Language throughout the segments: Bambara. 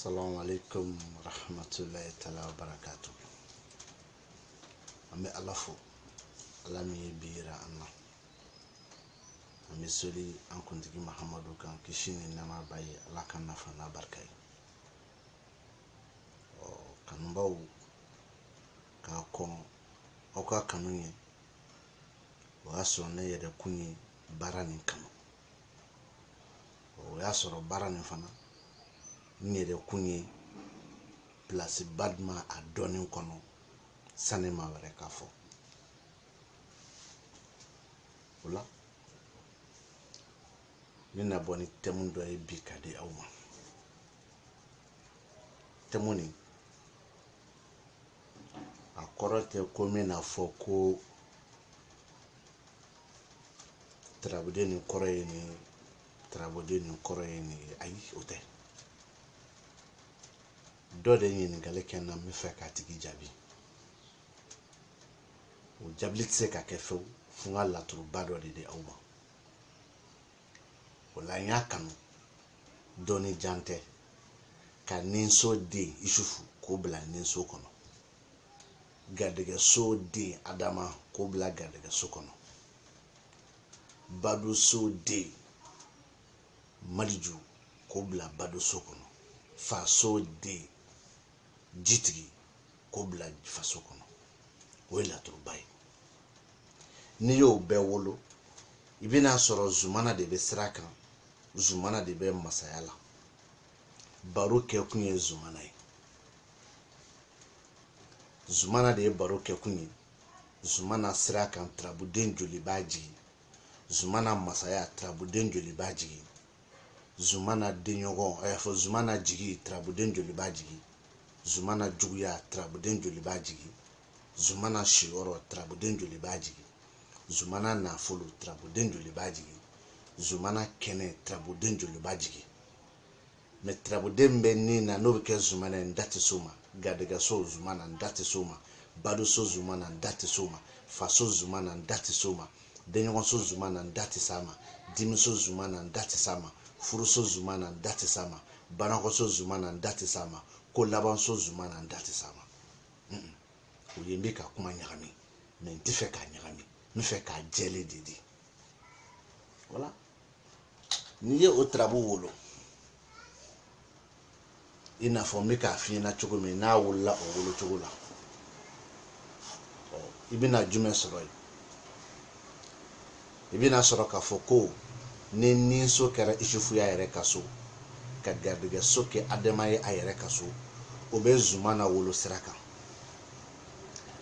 Assalamu alaikum rahmatullahi ta'ala wa barakatuh. Ame alafo alami bira anna. Ame soli an kuntigi Muhammadu kan kishini nama bayi alaka nafa na barkai. Kanumbawu ka kon oka kanunye waso ne yede kunyi barani kanu. Yasoro barani fana nyere kunye place badma a doni kono sanema were kafo. Ola nina boni temundo e bikade awma. Temuni akorote komi na foko trabudeni koroyeni ayi ote. Dode nyini gale kenna mi fe ka tigi jabi. O jablit se ka kefe funga la turu bado de awma. O la nyakanu doni jante ka ninso de isufu ko bla ninso kono. Gadege so de adama ko bla gadege so kono. Bado so de maliju ko bla bado so kono. Fa so de jitigi ko bla faso kono. Wela turbai ni yo be wolo ibina soro zumana de be sraka zumana de be masayala baro ke kunye zumana de baro ke kunye zumana sraka trabuden joli baji zumana masaya trabuden joli baji zumana denyogo fo zumana jigi trabuden joli baji zumana juguya trabuden joli baji zumana shioro trabuden joli baji zumana nafulu trabuden joli baji zumana kene trabuden joli baji me trabuden be ni na no ke zumana ndati soma gadega so zumana ndati soma badu so zumana ndati soma faso zumana ndati soma denyo so zumana ndati sama dimi so zumana ndati sama furu so zumana ndati sama banako so zumana ndati sama ko laban so zumana ndati sama uyembe ka kuma nyagami me ntife ka nyagami nfe ka jele didi. Voilà niye o trabu wolo ina fomi ka fina chukumi na wula o wolo chukula ibina jume soroi ibina soro ka foko ne ninso kera ishufu ya yere kaso ka gardiga soke ademaye ayere kaso obe zumana wolo siraka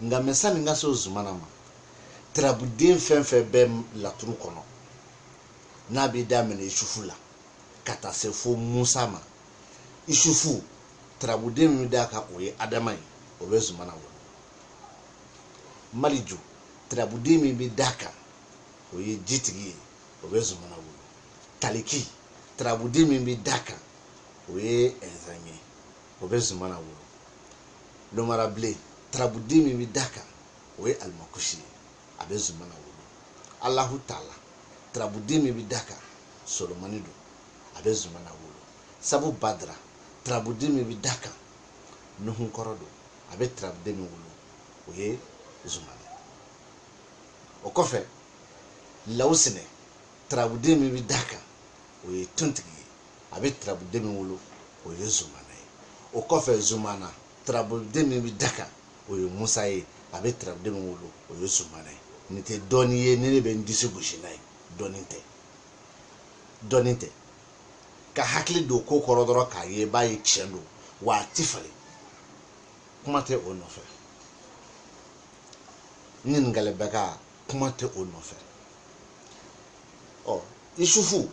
nga mesani nga so zumana ma trabuden fenfe be laturu kono na bi damene ishufu la kata se fo musa ma ishufu trabuden mi daka oye adamai obe zumana wolo maliju trabuden mi bi daka oye jitigi obe zumana wolo taliki trabuden mi bi daka oye enzanye obe zumana wolo lomarable trabuden mi bi daka oye almakushi abe zumana wolo Allahu Ta'ala trabuden mi bi daka solomanido abe zumana wolo sabu badra trabuden mi bi daka nuhun korodo abe trabuden mi wolo oye zumana okofe lausine trabuden mi bi daka oye tuntigi abe trabuden mi wolo oye zumana okofe zumana trabuden mi bi daka oye musa ye abe trabuden mi wolo oye zumana nite doni ye nene be ndisi bushinai doninte ka hakli do ko korodoro ka ye bayi chendo wa tifale kumate onofe nin galebeka kumate onofe ishufu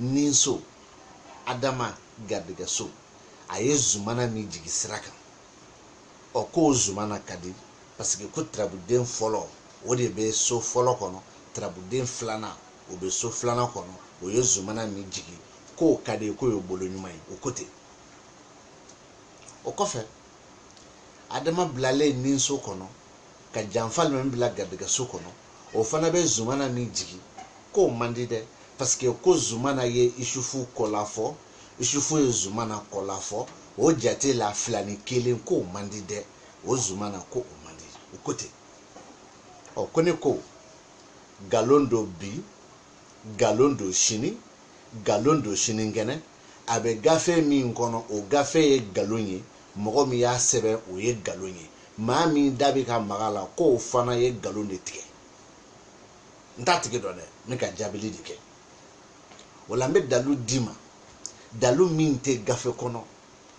ninso adama gadega so aye zumana mi jigi siraka ko zumana kadi parce que ko trabuden folo o de be so folo kono trabuden flana o be so flana kono o ye zumana mi jigi ko kade ko yo bolo nyumai o kote o kofe adama blale ninso kono ka janfal men bla gadega so kono o fana be zumana mi jigi ko mandide parce que ko zumana ye ishufu kolafo ishufu ye zumana kolafo o jate la filani kelen ko mandi dɛ o zumana ko o mandi o kote ko ne ko galon do bi galon do sini galon do sinikɛnɛ a bɛ gafe min kɔnɔ o gafe ye galon ye mɔgɔ min y'a sɛbɛn o ye galon ye maa min da bɛ ka maga la ko o fana ye galon de tigɛ n t'a tigi dɔn dɛ n bɛ ka jaabili de kɛ o la n bɛ dalu d'i ma dalu min tɛ gafe kɔnɔ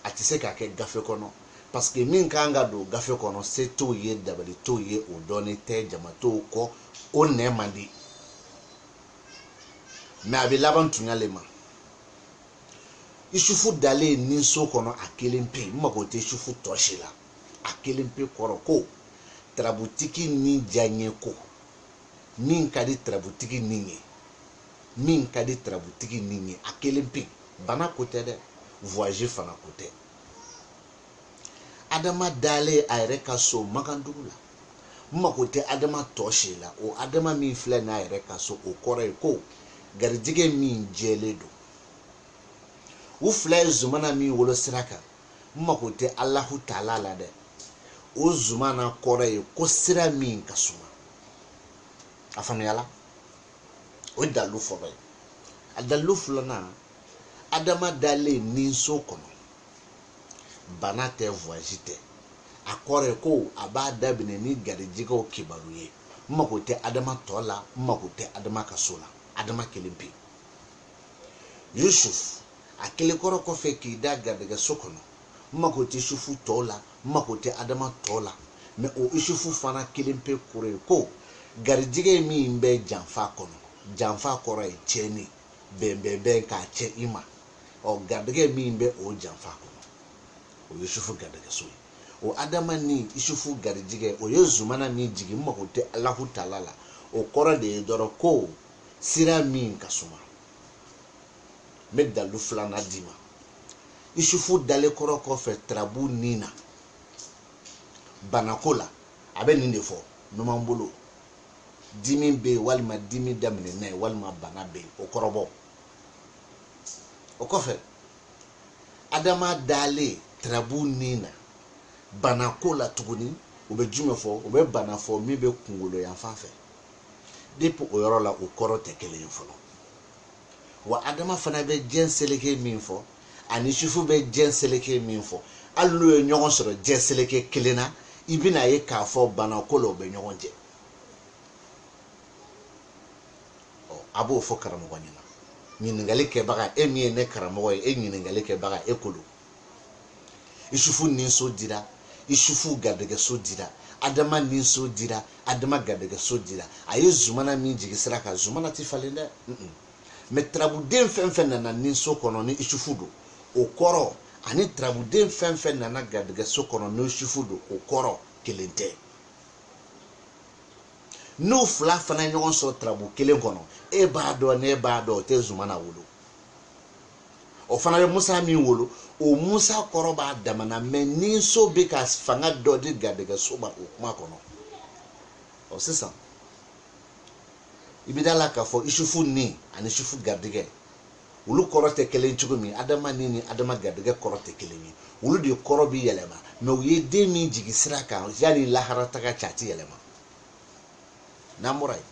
a tɛ se ka kɛ gafe kɔnɔ parce que min kan ka don gafe kɔnɔ se t'o ye dabali t'o ye o dɔɔnin tɛ jama t'o kɔ o nɛ man di mais a bɛ laban tuɲale ma isufu dalen ni so kɔnɔ a kelen pe n mago tɛ isufu tɔ si la a kelen pe kɔrɔ ko tarabutigi ni diyaɲɛ ko min ka di tarabutigi ni ye min ka di tarabutigi ni ye a kelen pe bana ko tɛ dɛ voyage fana ko tɛ adama dalen a yɛrɛ ka so makandugu la n mago tɛ adama tɔ si la o adama min filɛ n'a yɛrɛ ka so o kɔrɔ ye ko garijɛgɛ min jɛlen don u fila ye zumana min wolo sira kan n mago tɛ alahu taala la dɛ o zumana kɔrɔ ye ko sira min ka suma a faamuyala o ye dalu fɔlɔ ye a dalu filanan adama dalen ni so kɔnɔ bana tɛ voyage tɛ a kɔrɔ ye ko a b'a daminɛ ni garijɛgɛw kibaru ye n mago tɛ adama tɔ la n mago tɛ adama ka so la adama kelen pe Yusuf a kelen kɔrɔ kɔfɛ k'i da garijɛgɛ so kɔnɔ n mago tɛ Yusufu tɔw la n mago tɛ adama tɔ la mais o Yusufu fana kelen pe kɔrɔ ye ko garijɛgɛ min bɛ janfa kɔnɔ janfa kɔrɔ ye tiɲɛni bɛnbɛnbɛn k'a cɛ i ma garijɛgɛ min bɛ o janfa kɔnɔ o ye Yusufu garijɛgɛ so ye o adama ni Yusufu garijɛgɛ o ye zumana min jigin n mago tɛ alahu taala la o kɔrɔ de ye dɔrɔn ko sira min ka suma n bɛ dalu filanan d'i ma Yusufu dalen kɔrɔ kɔfɛ tarabu nin na banako la a bɛ nin de fɔ numan bolo dimi bɛ yen walima dimi daminɛna ye walima bana bɛ yen o kɔrɔbɔ o kɔfɛ adama dalen tarabu nin na banako la tuguni u bɛ jumɛn fɔ u bɛ bana fɔ min bɛ kunkolo yan fan fɛ depuis o yɔrɔ la o kɔrɔ tɛ kelen ye fɔlɔ wa adama fana bɛ diɲɛ seleke min fɔ ani Yusufu bɛ diɲɛ seleke min fɔ hali n'u ye ɲɔgɔn sɔrɔ diɲɛ seleke kelen na i bɛna ye k'a fɔ banako la u bɛ ɲɔgɔn cɛ a b'o fɔ karamɔgɔ ɲɛna ɲininkali kɛbaga e min ye ne karamɔgɔ ye e ɲininkali kɛbaga e kolo Yusufu ninso dira Yusufu garijɛgɛ so dira adama ninso dira adama garijɛgɛ so dira a ye zumana min jigi sira kan zumana tɛ falen dɛ mais tarabuden fɛn fɛn nana ninso kɔnɔ ni Yusufu don o kɔrɔ ani tarabuden fɛn fɛn nana garijɛgɛ so kɔnɔ ni Yusufu don o kɔrɔ kelen tɛ n'u fila fana ye ɲɔgɔn sɔrɔ tarabu kelen kɔnɔ e b'a dɔn ne b'a dɔn o tɛ zumana wolo o fana bɛ Musa min wolo o Musa kɔrɔ b'a damana mais ninso bɛ ka fanga dɔ di garijɛgɛ so ma o kuma kɔnɔ sisan i bɛ da la k'a fɔ Yusufu ni ani Yusufu garijɛgɛ olu kɔrɔ tɛ kelen cogo min adama ni adama garijɛgɛ kɔrɔ tɛ kelen ye olu de kɔrɔ bɛ yɛlɛma mais u ye den min jigi sira kan yanni lahara taga cɛ a tɛ yɛlɛma n'an bɔra yen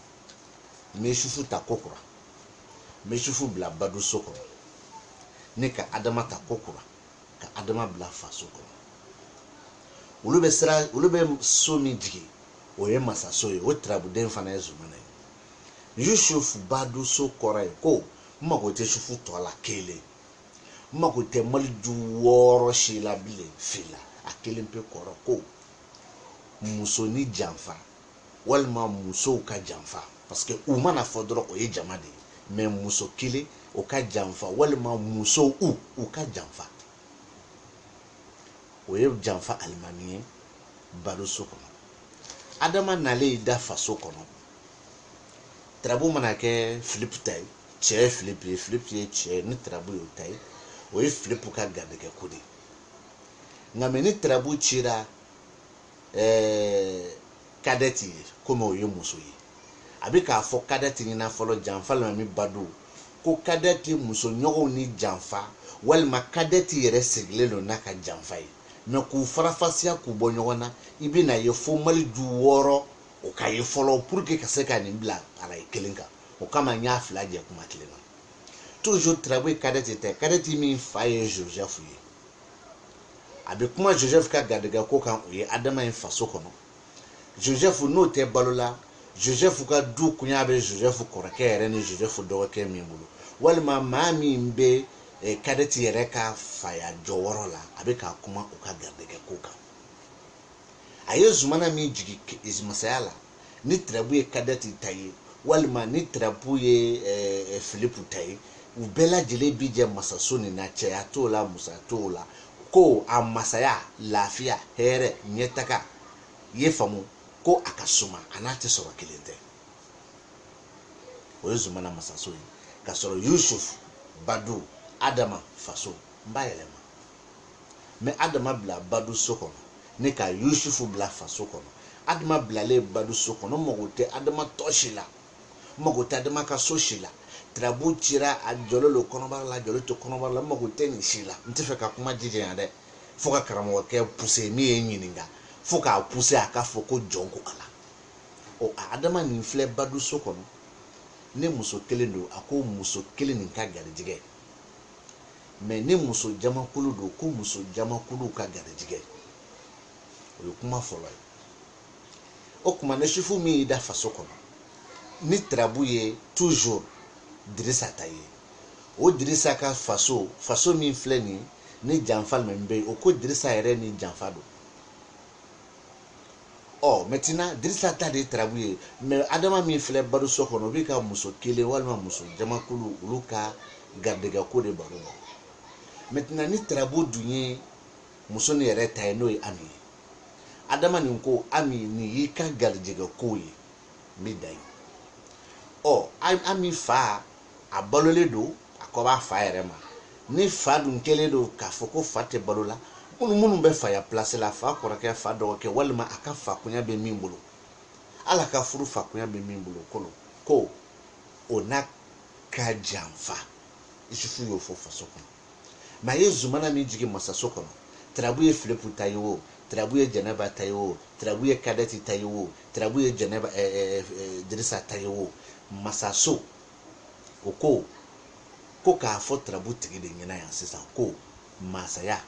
n bɛ Yusufu ta ko kura n bɛ Yusufu bila badu so kɔnɔ ne ka adama ta ko kura ka adama bila faso kɔnɔ olu bɛ so min jigi o ye masaso ye o tarabuden fana ye zumana ye Yusufu badu so kɔrɔ ye ko n mago tɛ Yusufu tɔ la kelen n mago tɛ maliju 6 si la bilen fila a kelen pe kɔrɔ ko muso ni janfa walima musow ka janfa parce que u mana fɔ dɔrɔn o ye jama de ye mais muso kelen o ka janfa walima musow u ka janfa o ye janfa alimami ye balo so kɔnɔ adama nalen da faso kɔnɔ tarabu mana kɛ Philippe ta ye cɛ ye Philippe ye Philippe ye cɛ ni tarabu y'o ta ye o ye Philippe ka garijɛgɛ ko de ye nka mais ni tarabu cira kadɛti ye komi o ye muso ye a bɛ k'a fɔ kadɛti ɲɛna fɔlɔ janfa lamami badu ko kadeti muso ɲɔgɔnw ni janfa walima kadeti yɛrɛ sigilen don n'a ka janfa ye mais k'u farafasiya k'u bɔ ɲɔgɔn na i bɛna ye fo mali du 6 o ka ye fɔlɔ pour que ka se ka nin bila araye kelen kan o kama n y'a fila jɛ kuma kelen na toujours Tarabu kadeti tɛ kadeti min fa ye Joseph ye a bɛ kuma Joseph ka garijɛgɛ ko kan o ye Adama in faso kɔnɔ Joseph n'o tɛ balola Joseph ka du kunya bɛ Joseph kɔrɔkɛ yɛrɛ ni Joseph dɔgɔkɛ min bolo walima maa min bɛ kadeti yɛrɛ ka faya jɔyɔrɔ la a bɛ ka kuma o ka garijɛgɛ ko kan a ye zumana min jigi masaya la ni Tarabu ye kadeti ta ye walima ni Tarabu ye Philippe ta ye u bɛɛ lajɛlen bi jɛ masaso nin na cɛya t'o la musoya t'o la ko a masaya lafiya hɛrɛ ɲɛtaga ye faamu ko a ka suma a n'a tɛ sɔrɔ kelen tɛ o ye zumana masaso ye ka sɔrɔ Yusuf Badu Adama faso n b'a yɛlɛma mais Adama bila Badu so kɔnɔ ne ka Yusufu bila faso kɔnɔ Adama bilalen Badu so kɔnɔ mago tɛ Adama tɔ si la mago tɛ Adama ka so si la Tarabu cira a jɔlen lo kɔnɔbara la jɔlen to kɔnɔbara la mago tɛ nin si la n tɛ fɛ ka kuma jijɛnya dɛ fo ka karamɔgɔkɛ pousser min ye ɲininka fo k'a pousser a ka fɔ ko jɔn ko ala o Adama nin filɛ Badu so kɔnɔ ne muso kelen don a ko muso kelen nin ka garijɛgɛ mais ne muso jamakulu don ko muso jamakulu ka garijɛgɛ o ye kuma fɔlɔ ye o kuma ne chifu min y'i da faso kɔnɔ ni Tarabu ye toujours Dirisa ta ye o Dirisa ka faso min filɛ nin ni janfa min bɛ yen o ko Dirisa yɛrɛ ni janfa don maintenant Dirisa ta de Tarabu ye mais Adama min filɛ Badu so kɔnɔ o bɛ ka muso kelen walima muso jamakulu olu ka garijɛgɛ ko de baro bɔ maintenant ni Tarabu dun ye muso nin yɛrɛ ta ye n'o ye Ami ye Adama nin ko Ami nin y'i ka garijɛgɛ ko ye n bɛ da ye Ami fa a balolen don a kɔ b'a fa yɛrɛ ma ni fa dun kelen don k'a fɔ ko fa tɛ balo la minnu bɛ faya place la fa kɔrɔkɛ fa dɔgɔkɛ walima a ka fa kunya bɛ min bolo ala ka furu fa kunya bɛ min bolo ko o n'a ka janfa Isufu y'o fɔ faso kɔnɔ mais a ye zumana min jigin masaso kɔnɔ Tarabu ye Philippe ta ye o Tarabu ye Jɛnɛba ta ye o Tarabu ye kadeti ta ye o Tarabu ye Dirisa ta ye o masaso o ko k'a fɔ Tarabu tigi de ɲɛna yan sisan ko masaya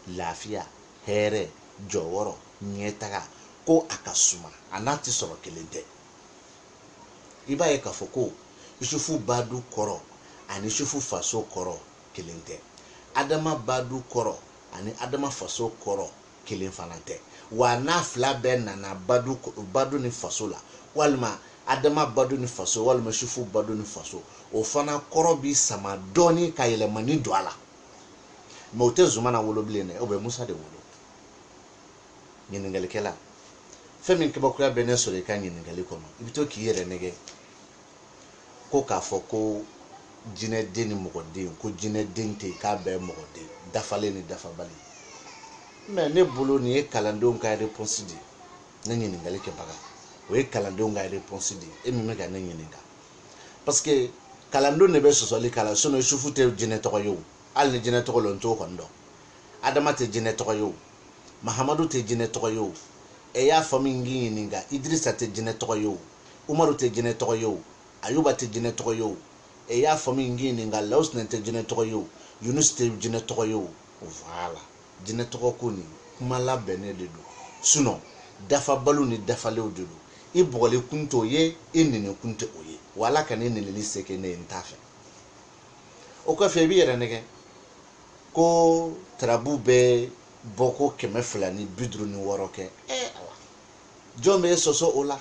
lafiya hɛrɛ jɔyɔrɔ ɲɛtaga ko a ka suma a n'a tɛ sɔrɔ kelen tɛ i b'a ye k'a fɔ ko Isufu Badu kɔrɔ ani Isufu faso kɔrɔ kelen tɛ Adama Badu kɔrɔ ani Adama faso kɔrɔ kelen fana tɛ wa n'a fila bɛɛ nana Badu ni faso la walima Adama Badu ni faso walima Isufu Badu ni faso o fana kɔrɔ bi sama dɔɔni ka yɛlɛmani don a la mais o tɛ zumana wolo bilen dɛ o bɛ Musa de wolo ɲininkalikɛla fɛn min kabakoya bɛ ne sɔrɔ i ka ɲininkali kɔnɔ i bɛ to k'i yɛrɛ nɛgɛ ko k'a fɔ ko jinɛden ni mɔgɔden ko jinɛden tɛ yen k'a bɛɛ ye mɔgɔden dafalen ni dafabali mais ne bolo nin ye kalandenw ka réponse de ye ne ɲininkali kɛbaga o ye kalandenw ka réponse de ye e min bɛ ka ne ɲininka parce que kalandenw de bɛ sɔsɔli kala sinon Isufu tɛ jinɛ tɔgɔ ye o hali ni jinɛ tɔgɔ lo n t'o kɔni dɔn Adama tɛ jinɛ tɔgɔ ye o Mahamadu tɛ jinɛ tɔgɔ ye o e y'a fɔ min k'i ɲininka Idrisa tɛ jinɛ tɔgɔ ye o Umaru tɛ jinɛ tɔgɔ ye o Ayuba tɛ jinɛ tɔgɔ ye o e y'a fɔ min k'i ɲininka Lawusina tɛ jinɛ tɔgɔ ye o Yunus tɛ jinɛ tɔgɔ ye o voilà jinɛ tɔgɔ ko nin kuma labɛnnen de don sinon dafabalu ni dafalenw de don i bɔgɔli kun t'o ye i nɛni kun tɛ o ye wa Ala ka ne nɛnili se kɛ ne ye n t'a fɛ o kɔfɛ i b'i yɛrɛ nɛgɛ ko Tarabu bɛ bɔ ko 256 kɛ jɔn bɛ sɔsɔ o la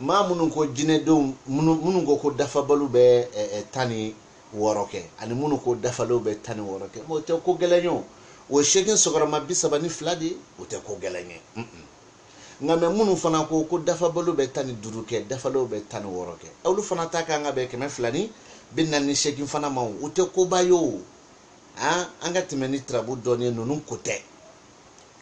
maa minnu ko jinɛdenw minnu ko dafabalu bɛ 16 kɛ ani minnu ko dafalenw bɛ 16 kɛ o tɛ ko gɛlɛn ye o ye seegin sɔgɔrɔma 32 de o tɛ ko gɛlɛn ye nka mɛ minnu fana ko dafabalu bɛ 15 kɛ dafalenw bɛ 16 kɛ olu fana ta kan ka bɛn 248 fana ma o tɛ koba ye o an ka tɛmɛ ni Tarabu dɔɔnin ninnu ko tɛ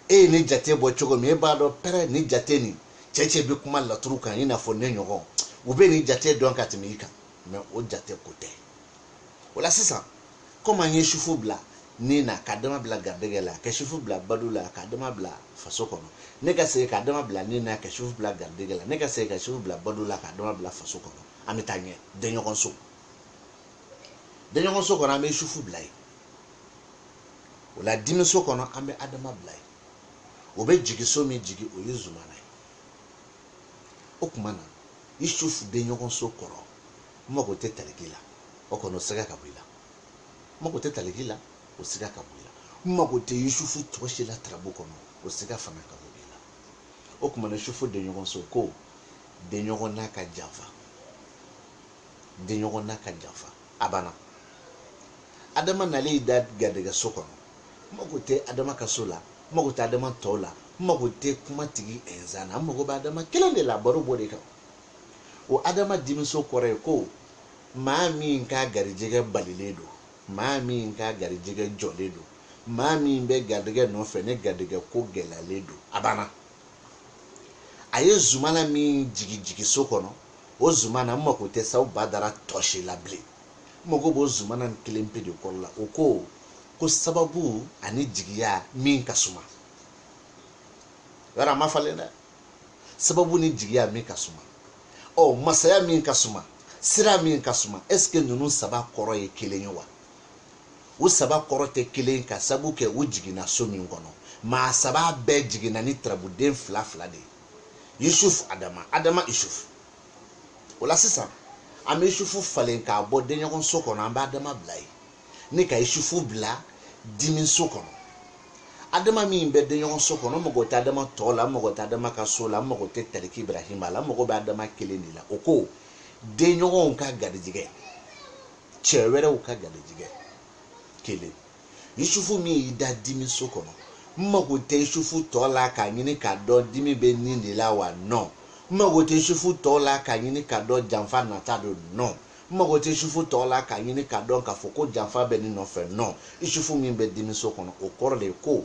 e ye ni jate bɔ cogo min e b'a dɔn pɛrɛ ni jate nin cɛ bɛ kuma laturu kan i n'a fɔ ne ɲɔgɔn u bɛ ni jate dɔn ka tɛmɛ i kan mais o jate ko tɛ o la sisan comme an ye sufu bila ni na ka dama bila garijɛgɛ la ka sufu bila badu la ka dama bila faso kɔnɔ ne ka segin ka dama bila ni na ka sufu bila garijɛgɛ la ne ka segin ka sufu bila badu la ka dama bila faso kɔnɔ an bɛ taa ɲɛ denɲɔgɔnso kɔnɔ an bɛ sufu bila yen o la dimiso kɔnɔ an bɛ adama bila yen o bɛ jigi so min jigi o ye zumana ye o tuma na i sufu denɲɔgɔnso kɔrɔ n mago tɛ taliki la o kɔnɔ o sɛgɛ ka bɔ i la n mago tɛ taliki la o sɛgɛ ka bɔ i la n mago tɛ i sufu tɔgɔsi la tarabu kɔnɔ o sɛgɛ fana ka bɔ i la o tuma na sufu denɲɔgɔnso ko denɲɔgɔn n'a ka janfa denɲɔgɔn n'a ka janfa a banna adama nalen i da garijɛgɛ so kɔnɔ n mago tɛ adama ka so la n mago tɛ adama tɔw la n mago tɛ kuma tigi ɛnzan na n mago bɛ adama kelen de la baro b'o de kan o adama dimiso kɔrɔ ye ko maa min ka garijɛgɛ balilen don maa min ka garijɛgɛ jɔlen don maa min bɛ garijɛgɛ nɔfɛ ne garijɛgɛ ko gɛlɛyalen don a banna a ye zumana min jigi so kɔnɔ o zumana n mago tɛ saw badara tɔsi la bilen n mago b'o zumana nin kelen pe de kɔrɔ la o ko sababu ani jigiya min ka suma yɔrɔ a ma falen dɛ sababu ni jigiya min ka suma masaya min ka suma sira min ka suma est ce que ninnu saba kɔrɔ ye kelen ye wa o saba kɔrɔ tɛ kelen ka sabu kɛ u jiginna so min kɔnɔ maa saba bɛɛ jiginna ni tarabuden fila de ye Yusuf Adama Yusuf o la sisan an bɛ Yusufu falen k'a bɔ denɲɔgɔnso kɔnɔ an bɛ Adama bila yen ni ka Yusufu bila dimiso kɔnɔ adama min bɛ denɲɔgɔnso kɔnɔ n mago tɛ adama tɔ la n mago tɛ adama ka so la n mago tɛ taliki Ibrahima la n mago bɛ adama kelen de la o ko denɲɔgɔnw ka garijɛgɛ cɛ wɛrɛw ka garijɛgɛ kelen Yusufu min y'i da dimiso kɔnɔ n mago tɛ Yusufu tɔ la k'a ɲini k'a dɔn dimi bɛ nin de la wa non n mago tɛ Yusufu tɔ la k'a ɲini k'a dɔn janfa nata don non n mago tɛ Yusufu tɔ la k'a ɲini k'a dɔn k'a fɔ ko janfa bɛ nin nɔfɛ non Yusufu min bɛ dimiso kɔnɔ o kɔrɔ de ye ko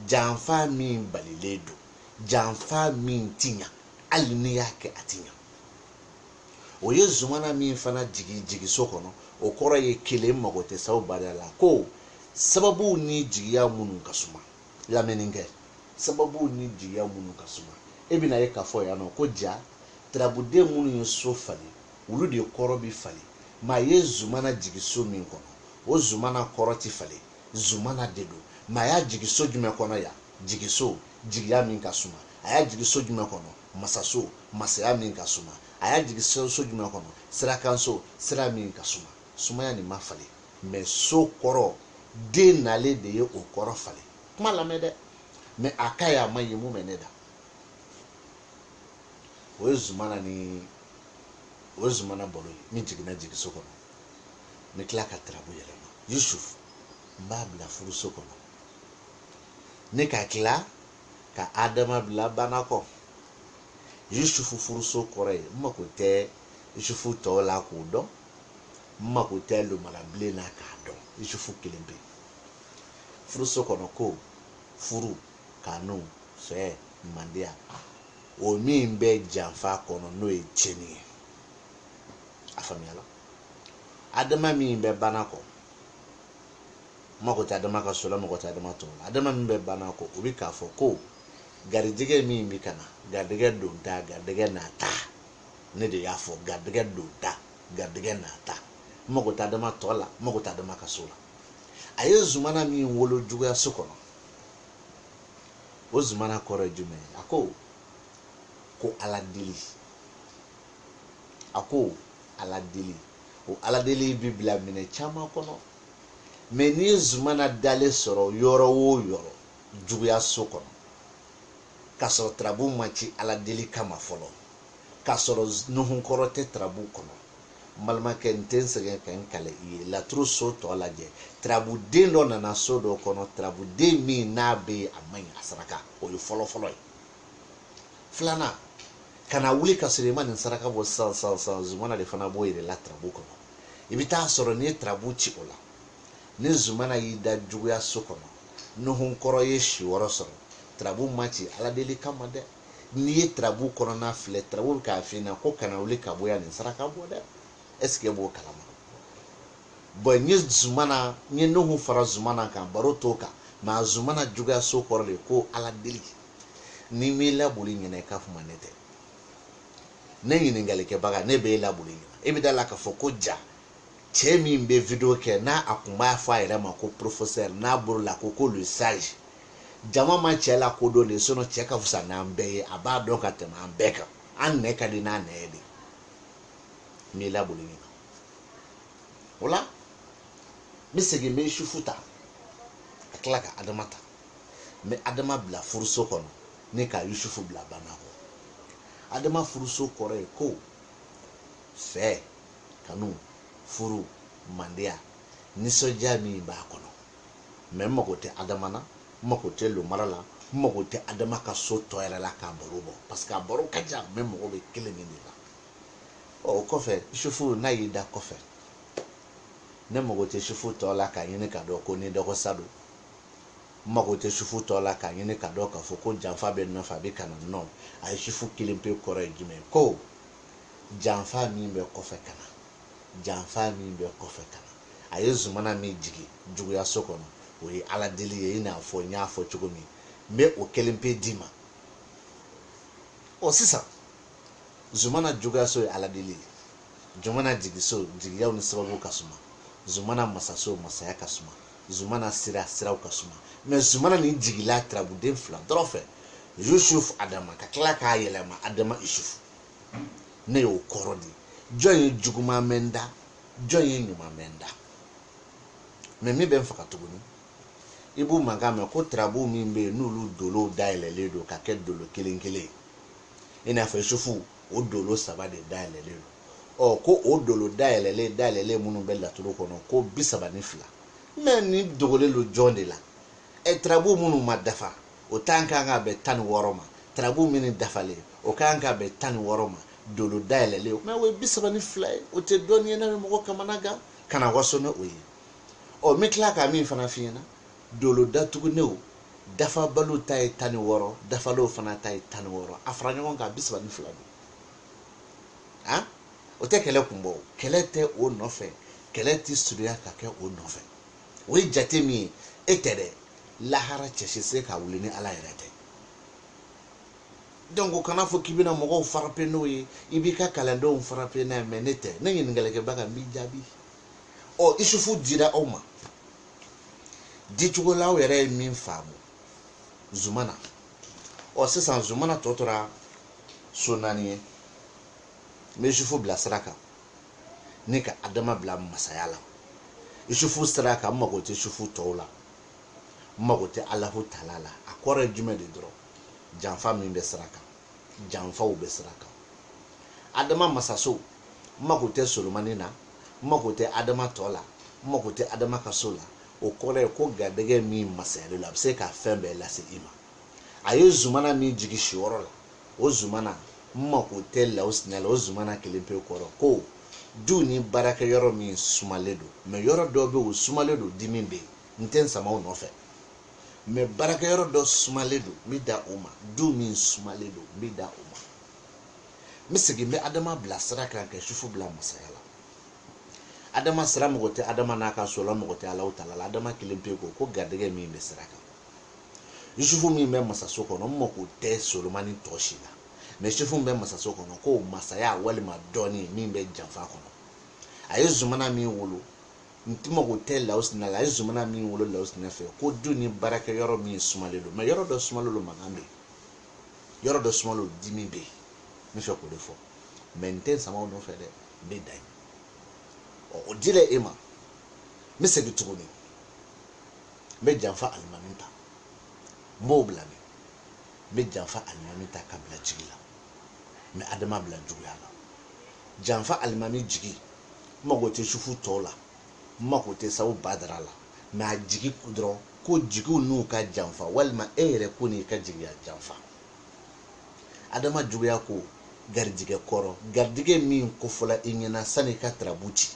janfa min balilen don janfa min ti ɲa hali n'i y'a kɛ a ti ɲa o ye zumana min fana jigi so kɔnɔ o kɔrɔ ye kelen mago tɛ saw bada la ko sababu ni jigiya minnu ka suma lamɛnnikɛ sababu ni jigiya minnu ka suma e bɛna ye k'a fɔ yan nɔ ko ja tarabuden minnu ye so falen olu de kɔrɔ bi falen maa ye zumana jigi so min kɔnɔ o zumana kɔrɔ ti falen zumana de don maa y'a jigi so jumɛn kɔnɔ yan jigi so jigiya min ka suma a y'a jigi so jumɛn kɔnɔ masaso masaya min ka suma a y'a jigi so jumɛn kɔnɔ sirakanso sira min ka suma sumaya nin ma falen mais so kɔrɔ den nalen de ye o kɔrɔ falen kuma lamɛn dɛ mais a ka ye a ma ye mun bɛ ne da o ye zumana baro ye min jiginna jigiso kɔnɔ n bɛ tila ka tarabu yɛlɛma Yusuf n b'a bila furuso kɔnɔ ne ka tila ka Adama bila bana kɔ Yusufu furuso kɔrɔ ye n mago tɛ Yusufu tɔw la k'o dɔn n mago tɛ lumanabilen na k'a dɔn Yusufu kelen pe furuso kɔnɔ ko furu kanu fɛ mandenya o min bɛ janfa kɔnɔ n'o ye tiɲɛni ye a faamuyala Adama min bɛ bana kɔ n mago tɛ Adama ka so la n mago tɛ Adama tɔw la Adama min bɛ bana kɔ o bɛ k'a fɔ ko garijɛgɛ min bɛ ka na garijɛgɛ don ta garijɛgɛ n'a ta ne de y'a fɔ garijɛgɛ don ta garijɛgɛ n'a ta n mago tɛ Adama tɔ la n mago tɛ Adama ka so la a ye zumana min wolo juguya so kɔnɔ o zumana kɔrɔ ye jumɛn ye a ko Ala deli a ko Ala deli o Ala deli bɛ bila minɛ caman kɔnɔ mais n'i ye zumana dalen sɔrɔ yɔrɔ o yɔrɔ juguya so kɔnɔ k'a sɔrɔ tarabu ma ci Ala deli kama fɔlɔ k'a sɔrɔ nuhunkɔrɔ tɛ tarabu kɔnɔ n balimakɛ n tɛ n sɛgɛn ka n kale i ye laturu so tɔ lajɛ tarabuden dɔ nana so dɔ kɔnɔ tarabuden min n'a bɛ yen a man ɲi a saraka o ye fɔlɔ ye filanan kana wuli ka sɔrɔ i ma nin saraka bɔ sisan zumana de fana b'o yɛrɛ la tarabu kɔnɔ i bɛ taa sɔrɔ n'i ye tarabu ci o la ni zumana y'i da juguya so kɔnɔ nuhunkɔrɔ ye si wɔɔrɔ sɔrɔ tarabu ma ci Ala deli kama dɛ n'i ye tarabu kɔnɔna filɛ tarabu bɛ k'a f'i ɲɛna ko kana wuli ka bɔ yan nin saraka bɔ dɛ est-ce que b'o kalama bon nye zumana nye no hu fara zumana kan baro to ka ma zumana juga so korle ko ala deli ni mi labuli nyene ka fuma nete ne yini ngale ke baga ne be labuli e bi dala ka foko ja che mi be video ke na akuma fa ire ma ko professeur na buru la ko le sage jama ma che la ko do le sono che ka fusa na mbe aba do ka te ma mbeka an ne ka di na ne de mi labuli ni wala misegi me shufuta aklaka adamata me adama bla furuso kono ne ka yusufu bla banako adama furuso kore ko fe kanu furu mandia nisoja mi ba kono me makote adama na makote lo marala makote adama ka so toyela la ka borobo parce que boro kaja me mo be kele ni la o kofe yusufu na yida kofe ne magote shufu tola ka yini ka do ko ni do ko sadu magote shufu tola ka yini ka do ka fo ko janfa be no fa be kana no ay shufu kilimpe kore jime ko janfa mi be ko fe kana janfa mi be ko fe kana ay zumana mi jigi jugu ya sokono we ala deli ye ina fo nya fo chugomi me o kilimpe dima o sisa zumana juga so ala deli jumana jigi so jigi ya ni sababu kasuma zumana masaso masaya kasuma zumana sira kasuma mais zumana ni jigila trabu den fla drofe yusuf adama ka kla ka yelema adama yusuf ne o korodi joye juguma menda joye nyuma menda me mi ben fakatuguni ibu magame ko trabu mi mbe nulu dolo dailele do ka ke dolo kelenkele ina fa yusufu o dolo sabade dailele do o ko o dolo dailele munu bella tulu kono ko bisaba ni fla men ni dogole lo jonde la e trabu munu madafa o tanka nga be tan woroma trabu mini dafale o kanka be tan woroma dolo dailele me we bisaba ni fla o te doni na mo ko kamanaga kana waso na oyi o mitla ka mi fana fina dolo datugu ne dafa balu tay tan woro dafa lo fana tay tan woro afra nyon ka bisaba ni fla ha o te kele kumbo kele te o nofe kele ti studia ka ke o nofe we jate mi etere lahara cheshi se ka wulini ala yerete donc kana fo kibina mo farape no yi ibika kalendo farape na menete na yin ngale ke baka mi jabi o isufu dira o ma dichugo lawo yere mi famu zumana o sesan zumana totora sonani me isufu bla saraka nika adama bla masayala isufu saraka magote isufu tola magote Allahu talala akore jume de dro janfa mi be saraka janfa u be saraka adama masaso magote solomani na magote adama tola magote adama kasola o kore ko gadege mi masayala la se ka fembe la se ima ayo zumana mi jigi shiworola o zumana makote la osnela o zumana kelimpe koro ko duni baraka yoro mi sumaledo me yoro do be o sumaledo dimimbe nten sama o nofe me baraka yoro do sumaledo mi da uma du mi sumaledo mi da uma misigi me adama bla saraka ka shufu bla masayala adama sara mogote adama naka sola mogote ala utala adama kelimpe ko gadege mi be saraka yusufu mi me masaso ko no moko te solomani toshila me yusufu me masaso ko no ko masaya wali ma doni mi be janfa ko no ayo zumana mi wolo ntimo ko te laos na la zumana mi wolo laos na fe ko duni baraka yoro mi sumalelo me yoro do sumalelo magambe yoro do sumalelo dimi be mi fe ko defo maintain sama no fe de be dai o dile ema mi se bituguni me janfa almaminta mo blame me janfa almami ta kabla jigila me adama bla jugala janfa almami jigi magote shufu tola magote sawu badrala ma jigi kudro ko jigu nu ka janfa walma ere ko ni ka jigi janfa adama jugya ko gardige koro gardige min ko fola inyana sani ka trabuti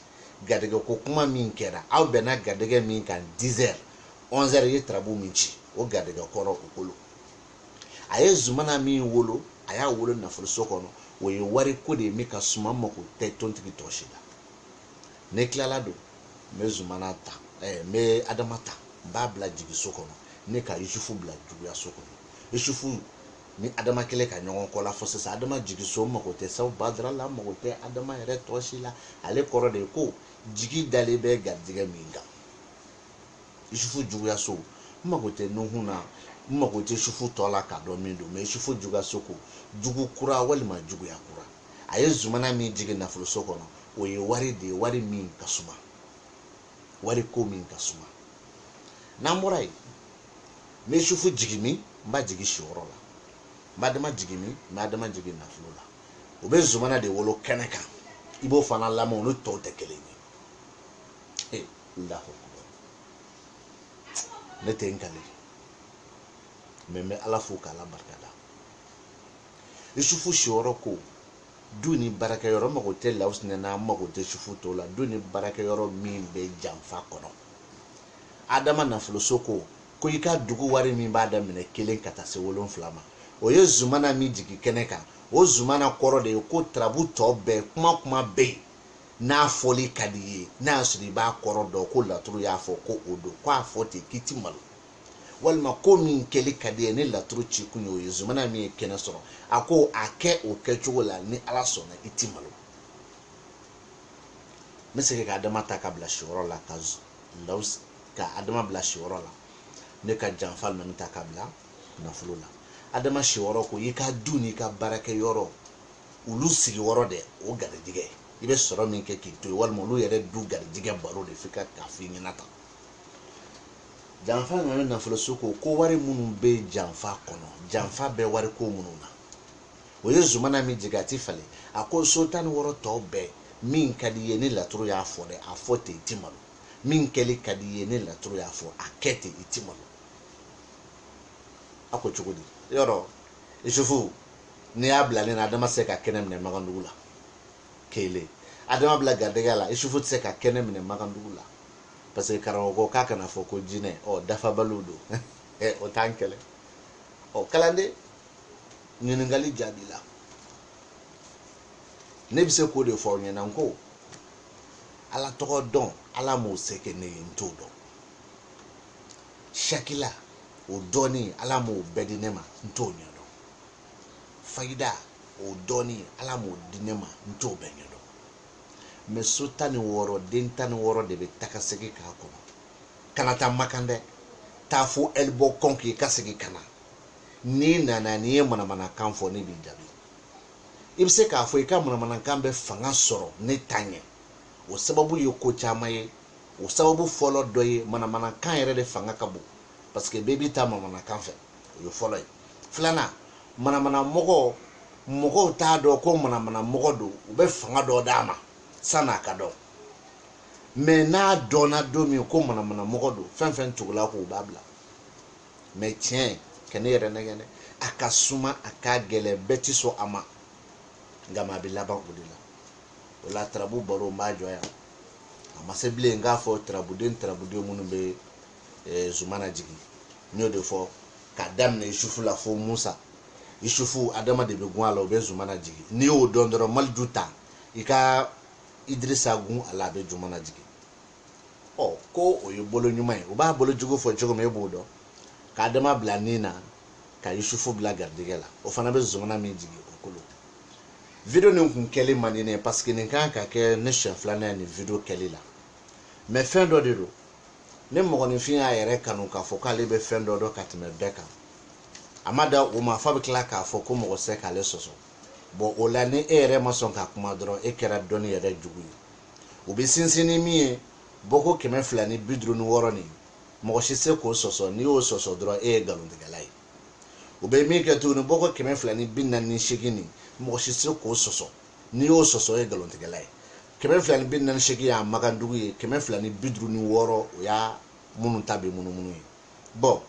gardige ko kuma min kera aw bena gardige min kan 10h 11h ye trabu min ci o gardige koro okolo aye zumana mi wolo aya wolo na fulso kono we wari ko de mi ka suma mako te tontiki toshida ne kilala do me zumana ta me adama ta ba bla jigi so kono ne ka Yusufu bla juguya so kono Yusufu ni adama kele ka ɲɔgɔn kɔ la fɔ sisan adama jigi so mago tɛ sabu badara la mago tɛ adama yɛrɛ tɔsi la ale kɔrɔ de ko jigi dalen bɛ garijɛgɛ min kan Yusufu juguya so mago tɛ Nuhu na mago tɛ Yusufu tɔ la ka dɔn min don mais Yusufu juguya so ko jugu kura walima juguya kura a ye zumana min jigi nafolo so kɔnɔ o ye wari de ye wari min ka suma wari ko min ka suma n'an bɔra yen n bɛ Yusufu jigi min n b'a jigi siyɔrɔ la madama jigi min madama jigi nafolo la o be zumana de wolo kɛnɛ kan i b'o fana lamɛn olu tɔw tɛ kelen ye Allahu akbar ne tɛ n kale mais n bɛ Ala fo k'Ala barikada Yusufu siyɔrɔ ko du ni baarakɛyɔrɔ mago tɛ Lawusinɛ n'a mago tɛ Yusufu tɔw la du ni baarakɛyɔrɔ min bɛ janfa kɔnɔ adama nafolo so ko i ka dugu wari min b'a daminɛ 1 ka taa se 7 ma o ye zumana min jigi kɛnɛ kan o zumana kɔrɔ de ye ko tarabu tɔ bɛɛ kuma bɛ yen n'a fɔli ka di ye n'a sɔrɔ i b'a kɔrɔ dɔn ko laturu y'a fɔ ko o don ko a fɔ ten k'i ti malo walima ko min kɛli ka di ye ni laturu ci kun ye o ye zumana min ye kɛnɛ sɔrɔ a ko a kɛ o kɛcogo la ni Ala sɔnna i ti malo n bɛ segin ka adama ta ka bila siyɔrɔ la ka adama bila siyɔrɔ la ne ka janfa ninnu ta ka bila nafolo la adama siyɔrɔ ko i ka du ni ka baarakɛyɔrɔ olu sigiyɔrɔ dɛ o garijɛgɛ i bɛ sɔrɔ min kɛ k'i to yen walima olu yɛrɛ du garijɛgɛ baro de f'i ka k'a f'i ɲɛna tan janfa ninnu nafolo so ko wari minnu bɛ janfa kɔnɔ janfa bɛ wari ko minnu na o ye zumana min jigin a ti falen a ko so 16 tɔw bɛɛ min ka di ye ni laturu y'a fɔ dɛ a fɔ ten i ti malo min kɛli ka di ye ni laturu y'a fɔ a kɛ ten i ti malo a ko cogo di yɔrɔ Yusufu n'i y'a bila ne na adama se ka kɛnɛ minɛ Magandugu la kelen adama bila garijɛgɛ la Yusufu tɛ se ka kɛnɛ minɛ Magandugu la parce que karamɔgɔ ko k'a kana fɔ ko jinɛ dafabaliw don o t'an kɛlɛ kalanden ɲininkali jaabi la ne bɛ se k'o de fɔ aw ɲɛna n ko Ala tɔgɔ dɔn Ala m'o se kɛ ne ye n t'o dɔn sakila o dɔɔni Ala m'o bɛɛ di ne ma n t'o ɲɛdɔn fayida o dɔɔni Ala m'o di ne ma n t'o bɛɛ ɲɛdɔn mais so 16 den 16 de bɛ taga segin k'a kɔnɔ kana taa Makan dɛ taa fo Elbɔ kɔnki ka segin ka na n'i nana n'i ye manamanakan fɔ ne b'i jaabi i bɛ se k'a fɔ i ka manamanakan bɛ fanga sɔrɔ ne ta ɲɛ o sababu ye ko caman ye o sababu fɔlɔ dɔ ye manamanakan yɛrɛ de fanga ka bon parce que bɛɛ b'i ta manamanakan fɛ o ye fɔlɔ ye filanan mɔgɔw t'a dɔn ko mɔgɔ don u bɛ fanga dɔ d'a ma san'a ka dɔn mais n'a dɔnna don min ko mɔgɔ don fɛn tugula k'o b'a bila mais tiɲɛ ka ne yɛrɛ nɛgɛ dɛ a ka suma a ka gɛlɛn bɛɛ ti sɔn a ma nka a bɛ laban o de la o la tarabu baro n b'a jɔ yan a ma se bilen n k'a fɔ tarabuden minnu bɛ zumana jigin n y'o de fɔ k'a daminɛ Yusufu la fo Musa Yusufu adama de bɛ gun a la o bɛ zumana jigin n'i y'o dɔn dɔrɔn Maliju ta i ka Idirisa gun a la a bɛ zumana jigin ko o ye bolo ɲuman ye o b'a bolo jugu fɔ cogo min e b'o dɔn ka adama bila nin na ka Yusufu bila garijɛgɛ la o fana bɛ zumana min jigin o kolo video nin kun kɛli man di ne ye parce que nin kan ka kɛ ne siɲɛ filanan ye nin video kɛli la mais fɛn dɔ de don ne mɔgɔninfin y'a yɛrɛ kanu k'a fɔ k'ale bɛ fɛn dɔ dɔn ka tɛmɛ bɛɛ kan a ma da o ma fa bɛ tila k'a fɔ ko mɔgɔ tɛ se k'ale sɔsɔ bon o la ni e yɛrɛ ma sɔn ka kuma dɔrɔn e kɛra dɔnni yɛrɛ jugu ye o bɛ sinsin ni min ye bɔko 256 nin mɔgɔ si se k'o sɔsɔ n'i y'o sɔsɔ dɔrɔn e ye nkalontigɛla ye o bɛ min kɛ tuguni bɔko 248 nin mɔgɔ si se k'o sɔsɔ n'i y'o sɔsɔ e ye nkalontigɛla ye 248 y'a Magandugu ye 256 o y'a minnu ta bɛ munumunu ye bon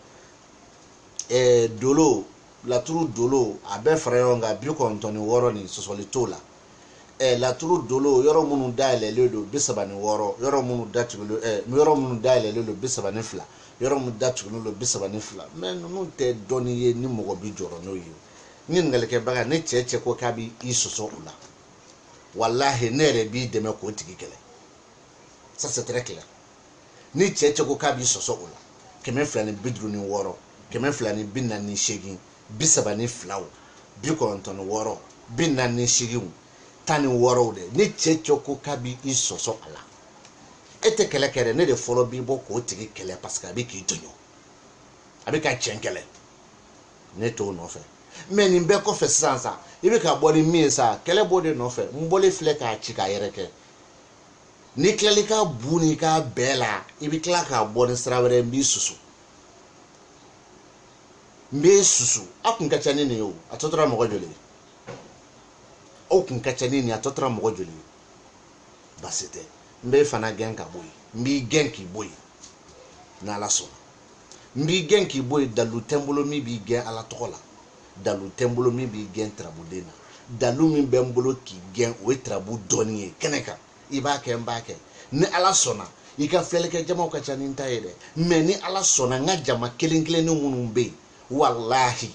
dolo laturu dolo a bɛɛ fara ɲɔgɔn kan 96 ni sɔsɔli t'o la laturu dolo yɔrɔ minnu dayɛlɛlen don 36 yɔrɔ minnu dayɛlɛlen don 32 yɔrɔ minnu datugulen don 32 mais ninnu tɛ dɔnni ye ni mɔgɔ bi jɔrɔ n'o ye ɲininkalikɛbaga ne cɛ ko k'a b'i sɔsɔ o la walahi ne yɛrɛ b'i dɛmɛ k'o tigi kɛlɛ Ça c'est très clair. Ni cece ko kabi soso ola. Keme flani bidru ni woro. Keme flani binna ni shegin. Bisaba ni flaw. Bikoronton woro. Binna ni shegin. Tani woro de. Ni cece ko kabi soso ala. Ete kele kere ne de follow bibo ko tigi kele parce que abi ki tonyo. Abi ka chenkele. Ne to no fe. Mais ni be ko fe sansa. Ibi ka bodi mi sa kele bodi no fe. Mbole fle ka chika yereke. Ni klali ka buni ka bela ibi kla ka boni strawere mbi susu akun ka chani ni yo atotra mo jole okun ka chani ni atotra mo jole basete mbe fana gen ka boy mbi gen ki boy na la so mbi gen ki boy dalu tembolo mi bi gen ala tokola dalu tembolo mi bi gen trabudena dalu mi bembolo ki gen o trabu doni keneka ibake mbake ni ala sona ika fleleke jama ka chani ntaide mais ni ala sona nga jama kelen ni munun be wallahi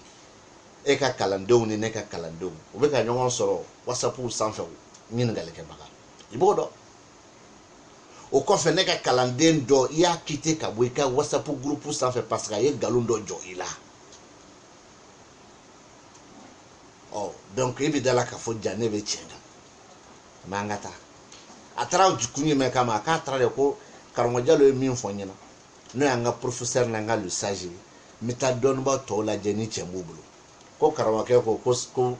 e ka kalandew ni ne ka kalandew o be ka ɲɔgɔn sɔrɔ whatsapp sanfɛ ɲininkali kɛ baga i b'o dɔn o kɔfɛ ne ka kalanden dɔ i y'a kite ka bɔ i ka whatsapp groupe sanfɛ parce que a ye galon dɔ jɔ i la donc i bɛ da la k'a fɔ ja ne bɛ tiɲɛ kan mais an ka taa a taara kun jumɛn kama k'a taara de ko karamɔgɔ Jalo ye min fɔ n ɲɛna n'o y'an ka professeur n'an ka le sage ye n bɛ taa dɔnnibaa tɔw lajɛ ni cɛ b'u bolo ko karamɔgɔkɛ ko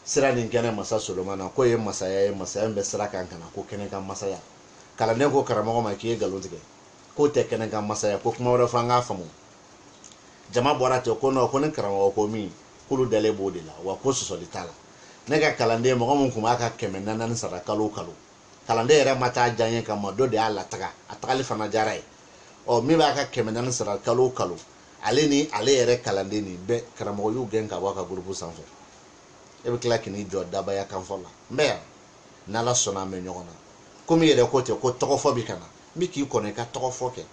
sira nin kɛnɛ masa Solomana ko ye masaya ye masaya min bɛ sira kan ka na ko kɛnɛ kan masaya kalanden ko karamɔgɔ ma k'i ye nkalon tigɛ k'o tɛ kɛnɛ kan masaya ko kuma wɛrɛ fɔ an k'a faamu jama bɔra ten ko non ko ni karamɔgɔ ko min k'olu dalen b'o de la wa ko sɔsɔli t'a la ne ka kalanden mɔgɔ min tun b'a ka 400 sara kalo o kalo kalanden yɛrɛ ma taa diya n ye kama dɔ de y'a lataga a tagali fana diyara ye min b'a ka 400 sara kalo o kalo ale ni ale yɛrɛ kalanden nin bɛɛ karamɔgɔ y'u gɛn ka bɔ a ka groupe sanfɛ e bɛ tila k'i n'i jɔ dabaya kanfɔ la n bɛ yan n'ala sɔnna an bɛ ɲɔgɔn na komi i yɛrɛ ko ten ko tɔgɔfɔ bɛ ka na n bɛ k'i kɔnɔ i ka tɔgɔfɔ kɛ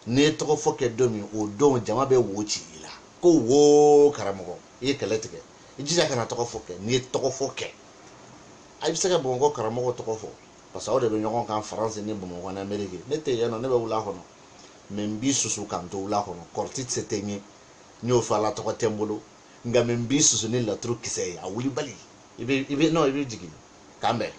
n'i ye tɔgɔfɔ kɛ don min o don jama bɛ wo ci i la ko wo karamɔgɔ i ye kɛlɛ tigɛ i jija kana tɔgɔfɔ kɛ n'i ye tɔgɔfɔ kɛ a bɛ se ka Bamakɔ karamɔgɔ tɔgɔ fɔ parce que aw de bɛ ɲɔgɔn kan France ni Bamakɔ ni Amérique ne tɛ yan nɔ ne bɛ wula kɔnɔ mais n b'i susu k'an to wula kɔnɔ kɔrɔti se tɛ n ye n y'o fɔ ala tɔgɔ tɛ n bolo nka n b'i susu ni laturu kisɛ ye a wuli bali i bɛ jigin k'an bɛn